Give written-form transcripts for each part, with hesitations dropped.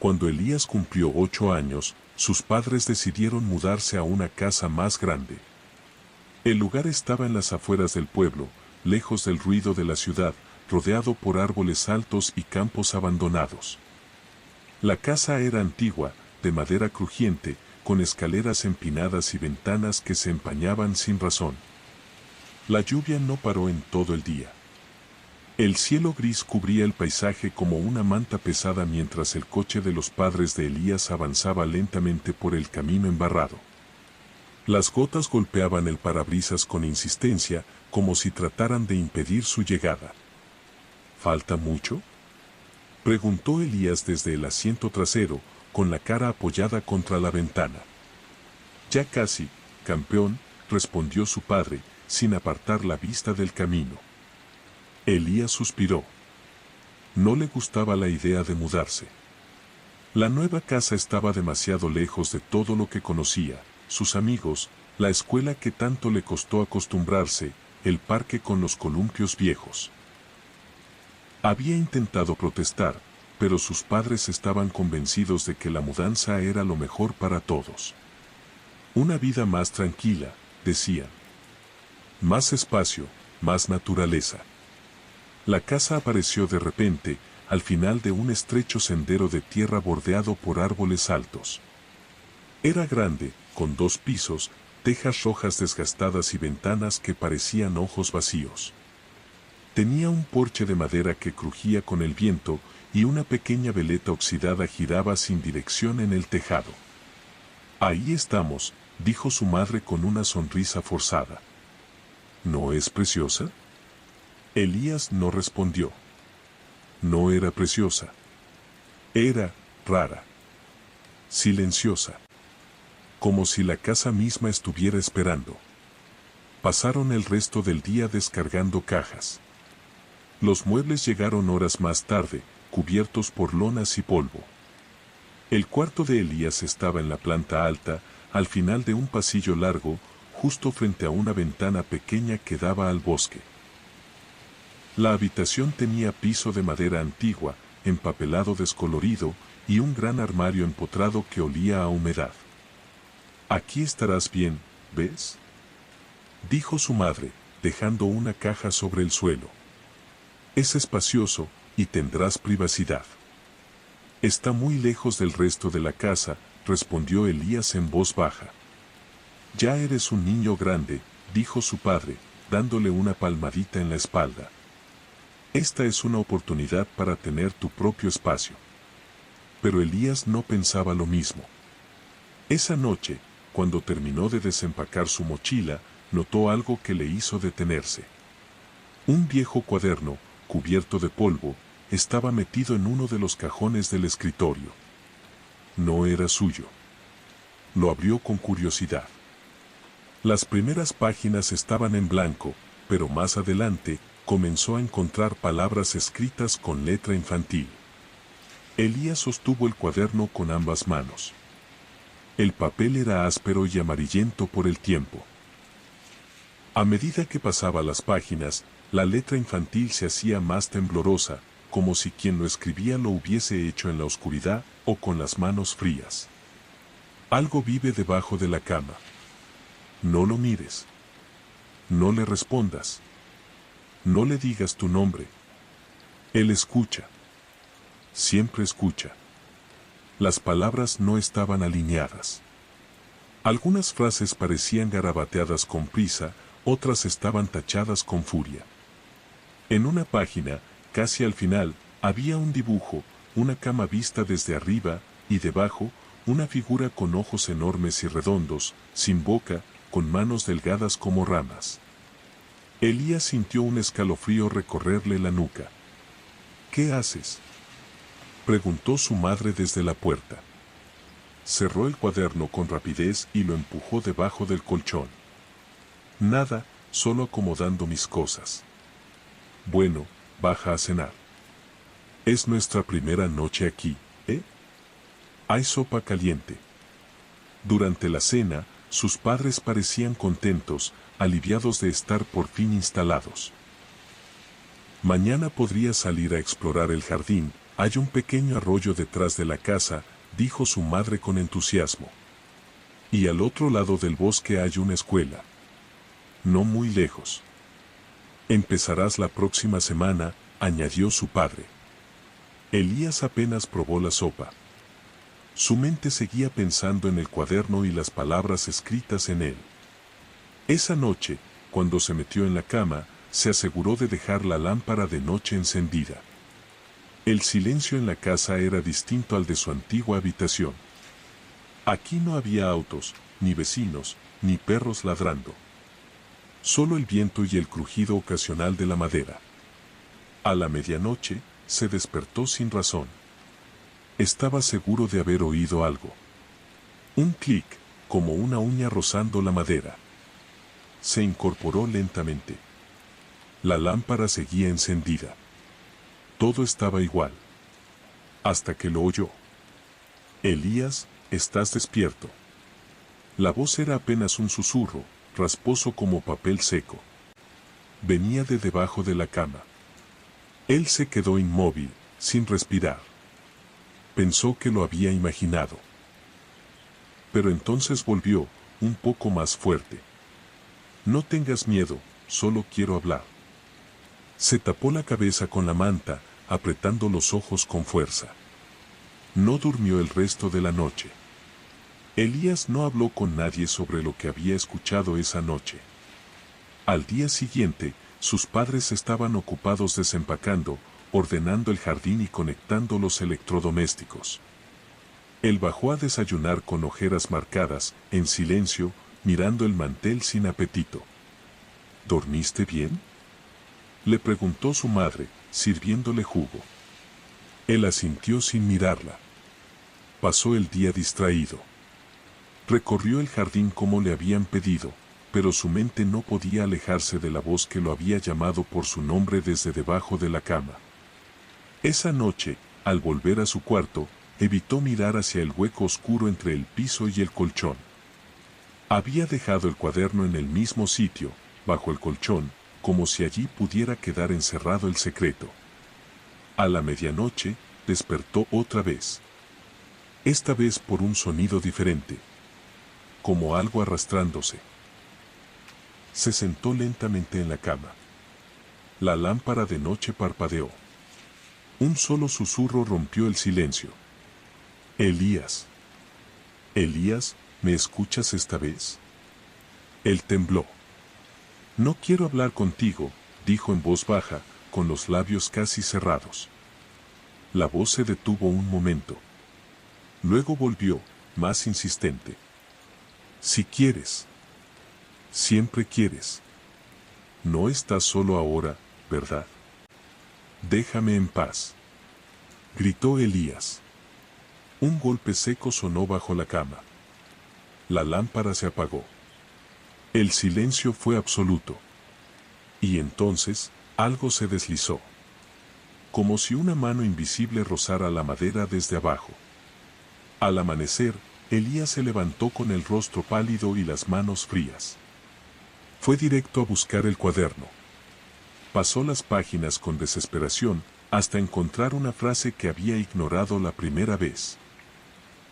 Cuando Elías cumplió 8 años, sus padres decidieron mudarse a una casa más grande. El lugar estaba en las afueras del pueblo, lejos del ruido de la ciudad, rodeado por árboles altos y campos abandonados. La casa era antigua, de madera crujiente, con escaleras empinadas y ventanas que se empañaban sin razón. La lluvia no paró en todo el día. El cielo gris cubría el paisaje como una manta pesada mientras el coche de los padres de Elías avanzaba lentamente por el camino embarrado. Las gotas golpeaban el parabrisas con insistencia, como si trataran de impedir su llegada. ¿Falta mucho?, preguntó Elías desde el asiento trasero, con la cara apoyada contra la ventana. Ya casi, campeón, respondió su padre, sin apartar la vista del camino. Elías suspiró. No le gustaba la idea de mudarse. La nueva casa estaba demasiado lejos de todo lo que conocía, sus amigos, la escuela que tanto le costó acostumbrarse, el parque con los columpios viejos. Había intentado protestar, pero sus padres estaban convencidos de que la mudanza era lo mejor para todos. Una vida más tranquila, decían. Más espacio, más naturaleza. La casa apareció de repente, al final de un estrecho sendero de tierra bordeado por árboles altos. Era grande, con 2 pisos, tejas rojas desgastadas y ventanas que parecían ojos vacíos. Tenía un porche de madera que crujía con el viento y una pequeña veleta oxidada giraba sin dirección en el tejado. Ahí estamos, dijo su madre con una sonrisa forzada. ¿No es preciosa? Elías no respondió. No era preciosa. Era rara. Silenciosa. Como si la casa misma estuviera esperando. Pasaron el resto del día descargando cajas. Los muebles llegaron horas más tarde, cubiertos por lonas y polvo. El cuarto de Elías estaba en la planta alta, al final de un pasillo largo, justo frente a una ventana pequeña que daba al bosque. La habitación tenía piso de madera antigua, empapelado descolorido, y un gran armario empotrado que olía a humedad. Aquí estarás bien, ¿ves?, dijo su madre, dejando una caja sobre el suelo. Es espacioso, y tendrás privacidad. Está muy lejos del resto de la casa, respondió Elías en voz baja. Ya eres un niño grande, dijo su padre, dándole una palmadita en la espalda. Esta es una oportunidad para tener tu propio espacio. Pero Elías no pensaba lo mismo. Esa noche, cuando terminó de desempacar su mochila, notó algo que le hizo detenerse. Un viejo cuaderno, cubierto de polvo, estaba metido en uno de los cajones del escritorio. No era suyo. Lo abrió con curiosidad. Las primeras páginas estaban en blanco, pero más adelante comenzó a encontrar palabras escritas con letra infantil. Elías sostuvo el cuaderno con ambas manos. El papel era áspero y amarillento por el tiempo. A medida que pasaba las páginas, la letra infantil se hacía más temblorosa, como si quien lo escribía lo hubiese hecho en la oscuridad o con las manos frías. Algo vive debajo de la cama. No lo mires. No le respondas. No le digas tu nombre. Él escucha. Siempre escucha. Las palabras no estaban alineadas. Algunas frases parecían garabateadas con prisa, otras estaban tachadas con furia. En una página, casi al final, había un dibujo, una cama vista desde arriba, y debajo, una figura con ojos enormes y redondos, sin boca, con manos delgadas como ramas. Elías sintió un escalofrío recorrerle la nuca. ¿Qué haces?, preguntó su madre desde la puerta. Cerró el cuaderno con rapidez y lo empujó debajo del colchón. Nada, solo acomodando mis cosas. Bueno, baja a cenar. Es nuestra primera noche aquí, ¿eh? Hay sopa caliente. Durante la cena, sus padres parecían contentos, aliviados de estar por fin instalados. Mañana podría salir a explorar el jardín, Hay un pequeño arroyo detrás de la casa, dijo su madre con entusiasmo. Y al otro lado del bosque hay una escuela. No muy lejos. Empezarás la próxima semana, añadió su padre. Elías apenas probó la sopa. Su mente seguía pensando en el cuaderno y las palabras escritas en él. Esa noche, cuando se metió en la cama, se aseguró de dejar la lámpara de noche encendida. El silencio en la casa era distinto al de su antigua habitación. Aquí no había autos, ni vecinos, ni perros ladrando. Solo el viento y el crujido ocasional de la madera. A la medianoche, se despertó sin razón. Estaba seguro de haber oído algo. Un clic, como una uña rozando la madera. Se incorporó lentamente. La lámpara seguía encendida. Todo estaba igual. Hasta que lo oyó. Elías, ¿estás despierto? La voz era apenas un susurro, rasposo como papel seco. Venía de debajo de la cama. Él se quedó inmóvil, sin respirar. Pensó que lo había imaginado. Pero entonces volvió, un poco más fuerte. No tengas miedo, solo quiero hablar. Se tapó la cabeza con la manta, apretando los ojos con fuerza. No durmió el resto de la noche. Elías no habló con nadie sobre lo que había escuchado esa noche. Al día siguiente, sus padres estaban ocupados desempacando, ordenando el jardín y conectando los electrodomésticos. Él bajó a desayunar con ojeras marcadas, en silencio, mirando el mantel sin apetito. ¿Dormiste bien?, le preguntó su madre, sirviéndole jugo. Él asintió sin mirarla. Pasó el día distraído. Recorrió el jardín como le habían pedido, pero su mente no podía alejarse de la voz que lo había llamado por su nombre desde debajo de la cama. Esa noche, al volver a su cuarto, evitó mirar hacia el hueco oscuro entre el piso y el colchón. Había dejado el cuaderno en el mismo sitio, bajo el colchón, como si allí pudiera quedar encerrado el secreto. A la medianoche, despertó otra vez. Esta vez por un sonido diferente. Como algo arrastrándose. Se sentó lentamente en la cama. La lámpara de noche parpadeó. Un solo susurro rompió el silencio. Elías. Elías, ¿me escuchas esta vez? Él tembló. No quiero hablar contigo, dijo en voz baja, con los labios casi cerrados. La voz se detuvo un momento. Luego volvió, más insistente. Si quieres. Siempre quieres. No estás solo ahora, ¿verdad? Déjame en paz. Gritó Elías. Un golpe seco sonó bajo la cama. La lámpara se apagó. El silencio fue absoluto. Y entonces, algo se deslizó. Como si una mano invisible rozara la madera desde abajo. Al amanecer, Elías se levantó con el rostro pálido y las manos frías. Fue directo a buscar el cuaderno. Pasó las páginas con desesperación, hasta encontrar una frase que había ignorado la primera vez.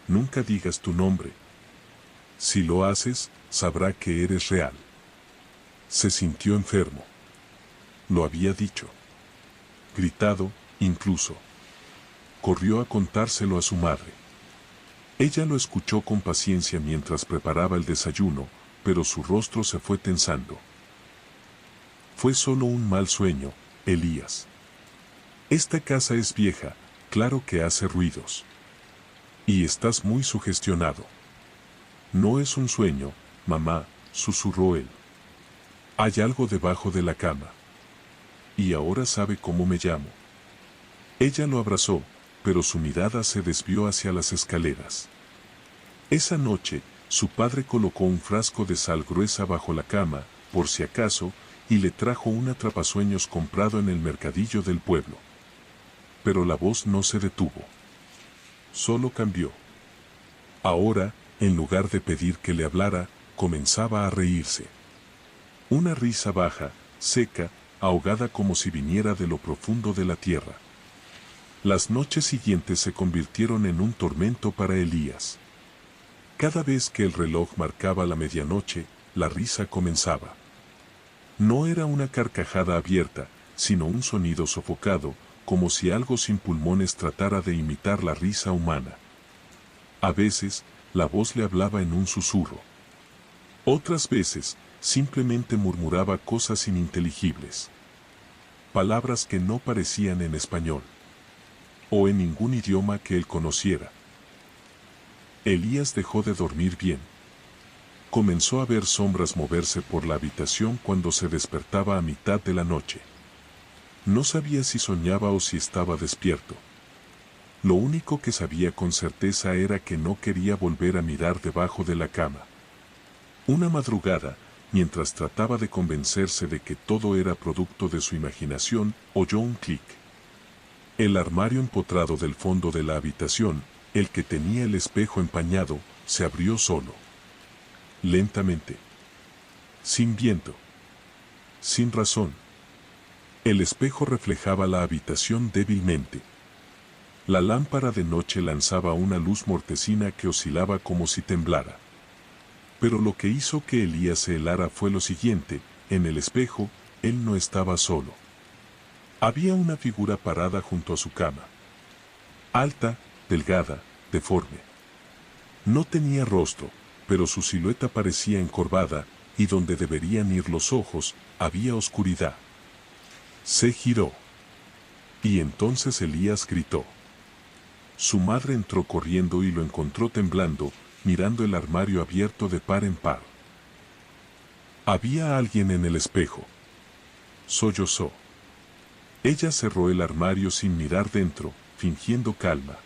Nunca digas tu nombre. Si lo haces, sabrá que eres real. Se sintió enfermo. Lo había dicho. Gritado, incluso. Corrió a contárselo a su madre. Ella lo escuchó con paciencia mientras preparaba el desayuno, pero su rostro se fue tensando. Fue solo un mal sueño, Elías. Esta casa es vieja, claro que hace ruidos. Y estás muy sugestionado. No es un sueño, mamá, susurró él. Hay algo debajo de la cama. Y ahora sabe cómo me llamo. Ella lo abrazó, pero su mirada se desvió hacia las escaleras. Esa noche, su padre colocó un frasco de sal gruesa bajo la cama, por si acaso, y le trajo un atrapasueños comprado en el mercadillo del pueblo. Pero la voz no se detuvo. Solo cambió. Ahora, en lugar de pedir que le hablara, comenzaba a reírse. Una risa baja, seca, ahogada como si viniera de lo profundo de la tierra. Las noches siguientes se convirtieron en un tormento para Elías. Cada vez que el reloj marcaba la medianoche, la risa comenzaba. No era una carcajada abierta, sino un sonido sofocado, como si algo sin pulmones tratara de imitar la risa humana. A veces, la voz le hablaba en un susurro. Otras veces, simplemente murmuraba cosas ininteligibles. Palabras que no parecían en español. O en ningún idioma que él conociera. Elías dejó de dormir bien. Comenzó a ver sombras moverse por la habitación cuando se despertaba a mitad de la noche. No sabía si soñaba o si estaba despierto. Lo único que sabía con certeza era que no quería volver a mirar debajo de la cama. Una madrugada, mientras trataba de convencerse de que todo era producto de su imaginación, oyó un clic. El armario empotrado del fondo de la habitación, el que tenía el espejo empañado, se abrió solo. Lentamente. Sin viento. Sin razón. El espejo reflejaba la habitación débilmente. La lámpara de noche lanzaba una luz mortecina que oscilaba como si temblara. Pero lo que hizo que Elías se helara fue lo siguiente: en el espejo, él no estaba solo. Había una figura parada junto a su cama. Alta, delgada, deforme. No tenía rostro, pero su silueta parecía encorvada, y donde deberían ir los ojos, había oscuridad. Se giró. Y entonces Elías gritó. Su madre entró corriendo y lo encontró temblando, mirando el armario abierto de par en par. Había alguien en el espejo. Sollozó. Ella cerró el armario sin mirar dentro, fingiendo calma.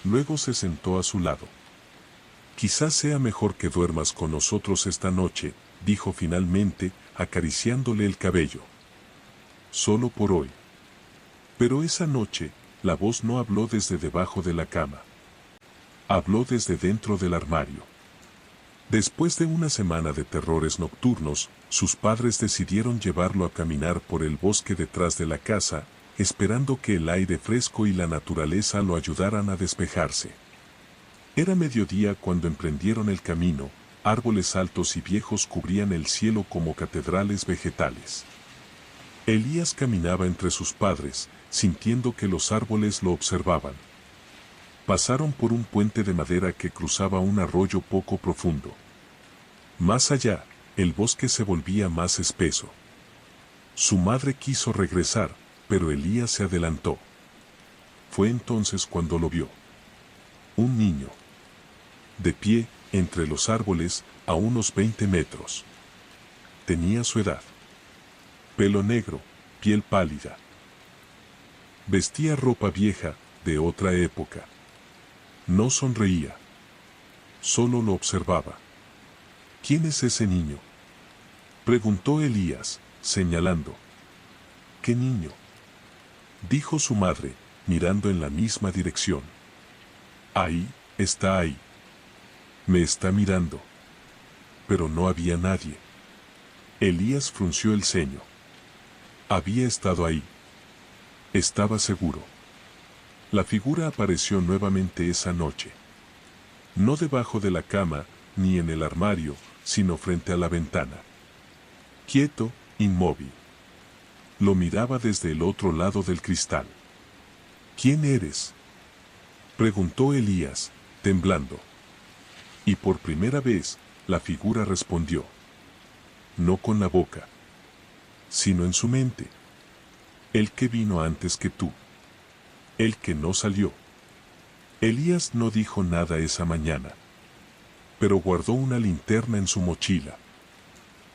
Luego se sentó a su lado. Quizás sea mejor que duermas con nosotros esta noche, dijo finalmente, acariciándole el cabello. Solo por hoy. Pero esa noche, la voz no habló desde debajo de la cama. Habló desde dentro del armario. Después de una semana de terrores nocturnos, sus padres decidieron llevarlo a caminar por el bosque detrás de la casa, esperando que el aire fresco y la naturaleza lo ayudaran a despejarse. Era mediodía cuando emprendieron el camino, árboles altos y viejos cubrían el cielo como catedrales vegetales. Elías caminaba entre sus padres, sintiendo que los árboles lo observaban. Pasaron por un puente de madera que cruzaba un arroyo poco profundo. Más allá, el bosque se volvía más espeso. Su madre quiso regresar, pero Elías se adelantó. Fue entonces cuando lo vio. Un niño. De pie, entre los árboles, a unos 20 metros. Tenía su edad. Pelo negro, piel pálida. Vestía ropa vieja, de otra época. No sonreía. Solo lo observaba. ¿Quién es ese niño?, preguntó Elías, señalando. ¿Qué niño?, dijo su madre, mirando en la misma dirección. Ahí, está ahí. Me está mirando. Pero no había nadie. Elías frunció el ceño. Había estado ahí. Estaba seguro. La figura apareció nuevamente esa noche. No debajo de la cama, ni en el armario, sino frente a la ventana. Quieto, inmóvil. Lo miraba desde el otro lado del cristal. ¿Quién eres?, preguntó Elías, temblando. Y por primera vez, la figura respondió. No con la boca, sino en su mente. El que vino antes que tú. El que no salió. Elías no dijo nada esa mañana. Pero guardó una linterna en su mochila.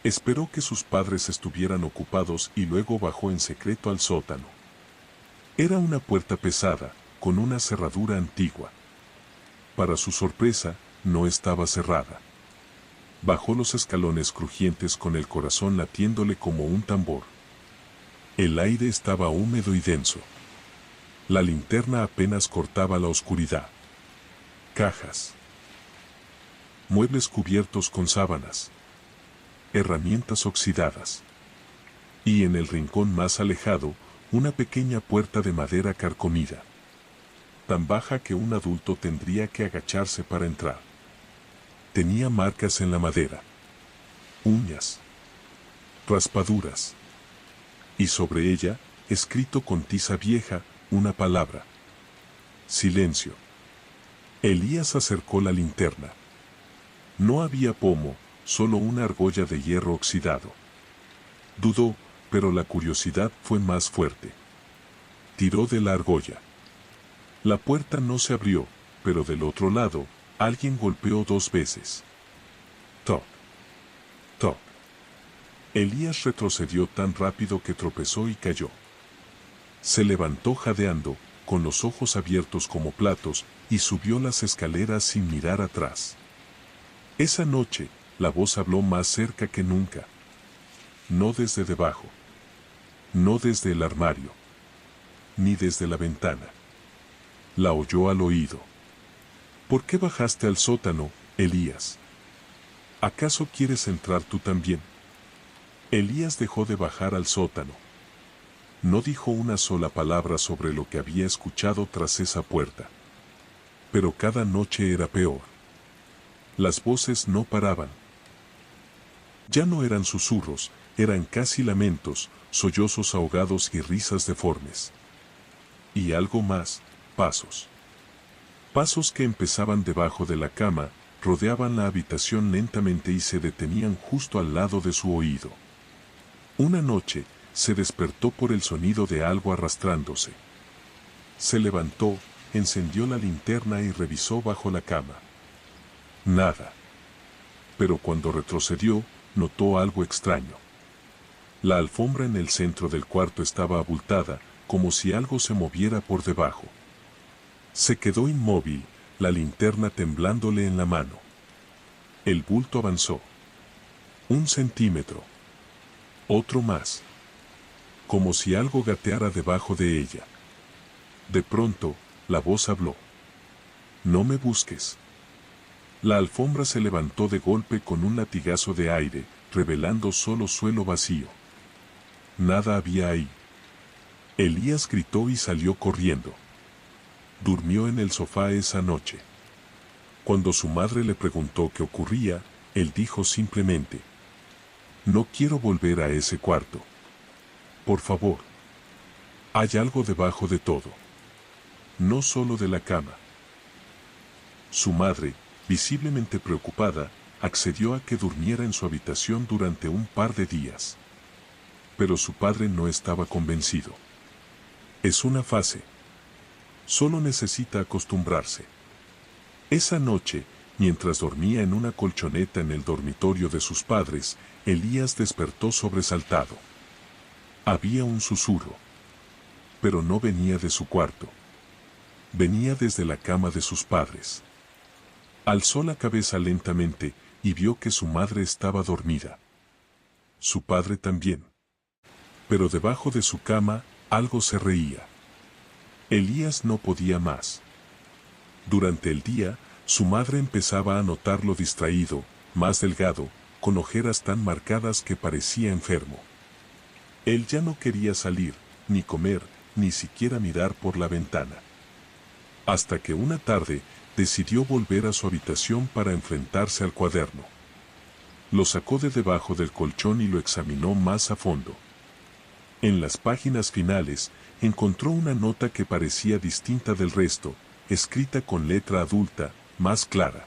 Esperó que sus padres estuvieran ocupados y luego bajó en secreto al sótano. Era una puerta pesada, con una cerradura antigua. Para su sorpresa, no estaba cerrada. Bajó los escalones crujientes con el corazón latiéndole como un tambor. El aire estaba húmedo y denso. La linterna apenas cortaba la oscuridad. Cajas. Muebles cubiertos con sábanas. Herramientas oxidadas. Y en el rincón más alejado, una pequeña puerta de madera carcomida, tan baja que un adulto tendría que agacharse para entrar. Tenía marcas en la madera, uñas, raspaduras, y sobre ella, escrito con tiza vieja, una palabra: silencio. Elías acercó la linterna. No había pomo, solo una argolla de hierro oxidado. Dudó, pero la curiosidad fue más fuerte. Tiró de la argolla. La puerta no se abrió, pero del otro lado, alguien golpeó 2 veces. Toc, toc. Elías retrocedió tan rápido que tropezó y cayó. Se levantó jadeando, con los ojos abiertos como platos, y subió las escaleras sin mirar atrás. Esa noche, la voz habló más cerca que nunca. No desde debajo. No desde el armario. Ni desde la ventana. La oyó al oído. ¿Por qué bajaste al sótano, Elías? ¿Acaso quieres entrar tú también? Elías dejó de bajar al sótano. No dijo una sola palabra sobre lo que había escuchado tras esa puerta. Pero cada noche era peor. Las voces no paraban. Ya no eran susurros, eran casi lamentos, sollozos ahogados y risas deformes. Y algo más, pasos. Pasos que empezaban debajo de la cama, rodeaban la habitación lentamente y se detenían justo al lado de su oído. Una noche, se despertó por el sonido de algo arrastrándose. Se levantó, encendió la linterna y revisó bajo la cama. Nada. Pero cuando retrocedió, notó algo extraño. La alfombra en el centro del cuarto estaba abultada, como si algo se moviera por debajo. Se quedó inmóvil, la linterna temblándole en la mano. El bulto avanzó. 1 centímetro. Otro más. Como si algo gateara debajo de ella. De pronto, la voz habló. No me busques. La alfombra se levantó de golpe con un latigazo de aire, revelando solo suelo vacío. Nada había ahí. Elías gritó y salió corriendo. Durmió en el sofá esa noche. Cuando su madre le preguntó qué ocurría, él dijo simplemente: no quiero volver a ese cuarto. Por favor. Hay algo debajo de todo. No solo de la cama. Su madre, visiblemente preocupada, accedió a que durmiera en su habitación durante un par de días. Pero su padre no estaba convencido. Es una fase. Solo necesita acostumbrarse. Esa noche, mientras dormía en una colchoneta en el dormitorio de sus padres, Elías despertó sobresaltado. Había un susurro. Pero no venía de su cuarto. Venía desde la cama de sus padres. Alzó la cabeza lentamente y vio que su madre estaba dormida. Su padre también. Pero debajo de su cama, algo se reía. Elías no podía más. Durante el día, su madre empezaba a notarlo distraído, más delgado, con ojeras tan marcadas que parecía enfermo. Él ya no quería salir, ni comer, ni siquiera mirar por la ventana. Hasta que una tarde, decidió volver a su habitación para enfrentarse al cuaderno. Lo sacó de debajo del colchón y lo examinó más a fondo. En las páginas finales, encontró una nota que parecía distinta del resto, escrita con letra adulta, más clara.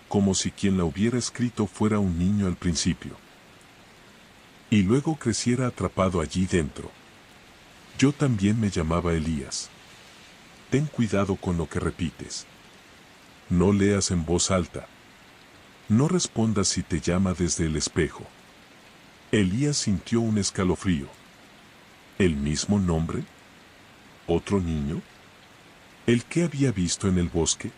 Como si quien la hubiera escrito fuera un niño al principio. Y luego creciera atrapado allí dentro. Yo también me llamaba Elías. Ten cuidado con lo que repites. No leas en voz alta. No respondas si te llama desde el espejo. Elías sintió un escalofrío. ¿El mismo nombre? ¿Otro niño? ¿El que había visto en el bosque?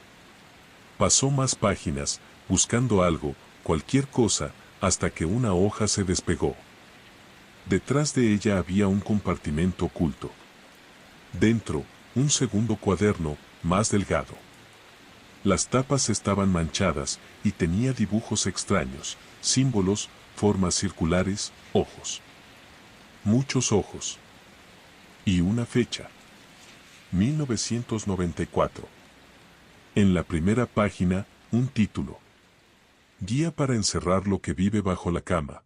Pasó más páginas, buscando algo, cualquier cosa, hasta que una hoja se despegó. Detrás de ella había un compartimento oculto. Dentro, un segundo cuaderno, más delgado. Las tapas estaban manchadas y tenía dibujos extraños, símbolos, formas circulares, ojos. Muchos ojos. Y una fecha. 1994. En la primera página, un título. Guía para encerrar lo que vive bajo la cama.